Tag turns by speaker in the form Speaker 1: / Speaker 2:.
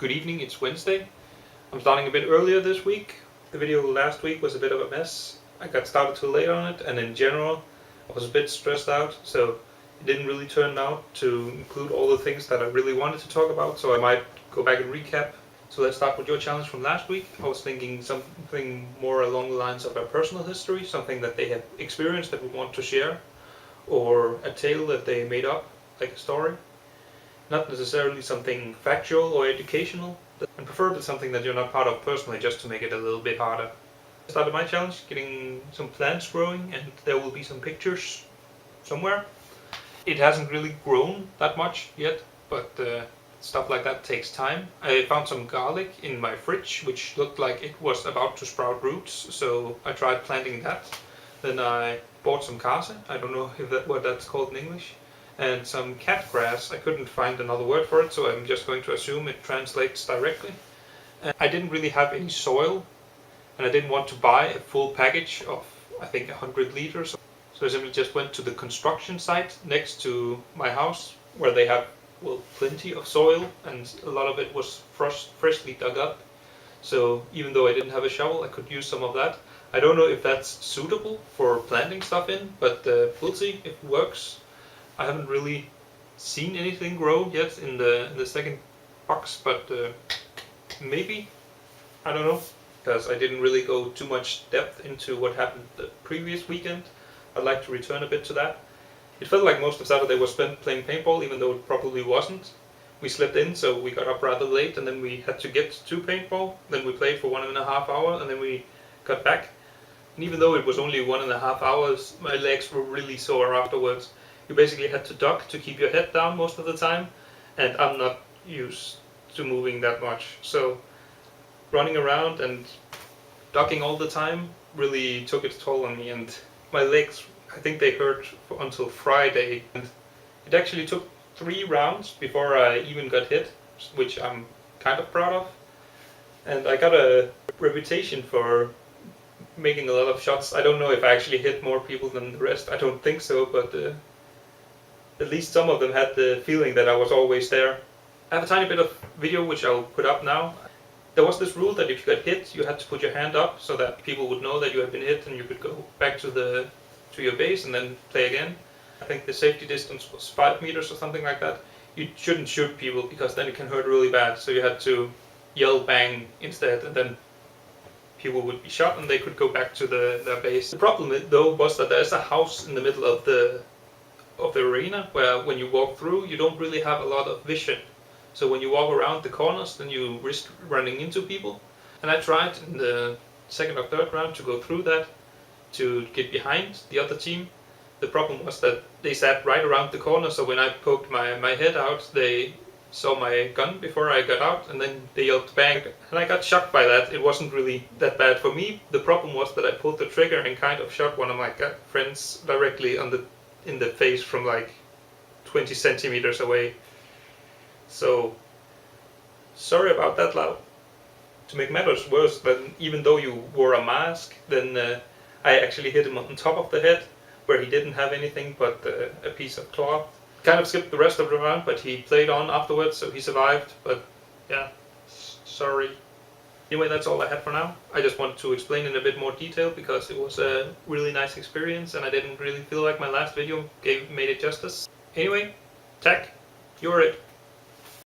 Speaker 1: Good evening, it's Wednesday. I'm starting a bit earlier this week. The video last week was a bit of a mess. I got started too late on it, and in general I was a bit stressed out, so it didn't really turn out to include all the things that I really wanted to talk about, so I might go back and recap. So let's start with your challenge from last week. I was thinking something more along the lines of a personal history, something that they have experienced that we want to share, or a tale that they made up, like a story. Not necessarily something factual or educational, and preferably something that you're not part of personally, just to make it a little bit harder. I started my challenge getting some plants growing, and there will be some pictures somewhere. It hasn't really grown that much yet, but stuff like that takes time. I found some garlic in my fridge, which looked like it was about to sprout roots, so I tried planting that. Then I bought some karse, I don't know what that's called in English, and some cat grass. I couldn't find another word for it, so I'm just going to assume it translates directly. I didn't really have any soil, and I didn't want to buy a full package of, I think, 100 liters. So I simply just went to the construction site next to my house, where they have, well, plenty of soil, and a lot of it was freshly dug up. So even though I didn't have a shovel, I could use some of that. I don't know if that's suitable for planting stuff in, but we'll see if it works. I haven't really seen anything grow yet in the second box, but maybe, I don't know, because I didn't really go too much depth into what happened the previous weekend. I'd like to return a bit to that. It felt like most of Saturday was spent playing paintball, even though it probably wasn't. We slept in, so we got up rather late, and then we had to get to paintball. Then we played for 1.5 hours, and then we got back. And even though it was only 1.5 hours, my legs were really sore afterwards. You basically had to duck to keep your head down most of the time, and I'm not used to moving that much. So running around and ducking all the time really took its toll on me, and my legs, I think they hurt until Friday. And it actually took 3 rounds before I even got hit, which I'm kind of proud of. And I got a reputation for making a lot of shots. I don't know if I actually hit more people than the rest. I don't think so, but at least some of them had the feeling that I was always there. I have a tiny bit of video which I'll put up now. There was this rule that if you got hit, you had to put your hand up so that people would know that you had been hit, and you could go back to your base and then play again. I think the safety distance was 5 meters or something like that. You shouldn't shoot people because then it can hurt really bad, so you had to yell bang instead, and then people would be shot and they could go back to their base. The problem though was that there's a house in the middle of the arena where when you walk through you don't really have a lot of vision. So when you walk around the corners, then you risk running into people. And I tried in the second or third round to go through that, to get behind the other team. The problem was that they sat right around the corner, so when I poked my head out, they saw my gun before I got out, and then they yelled bang, and I got shocked by that. It wasn't really that bad for me. The problem was that I pulled the trigger and kind of shot one of my friends directly in the face from like 20 centimeters away. So, sorry about that, Lau. To make matters worse, then even though you wore a mask, then I actually hit him on top of the head, where he didn't have anything but a piece of cloth. Kind of skipped the rest of the round, but he played on afterwards, so he survived. But yeah, sorry. Anyway, that's all I had for now. I just wanted to explain in a bit more detail because it was a really nice experience, and I didn't really feel like my last video made it justice. Anyway, Tech, you're it.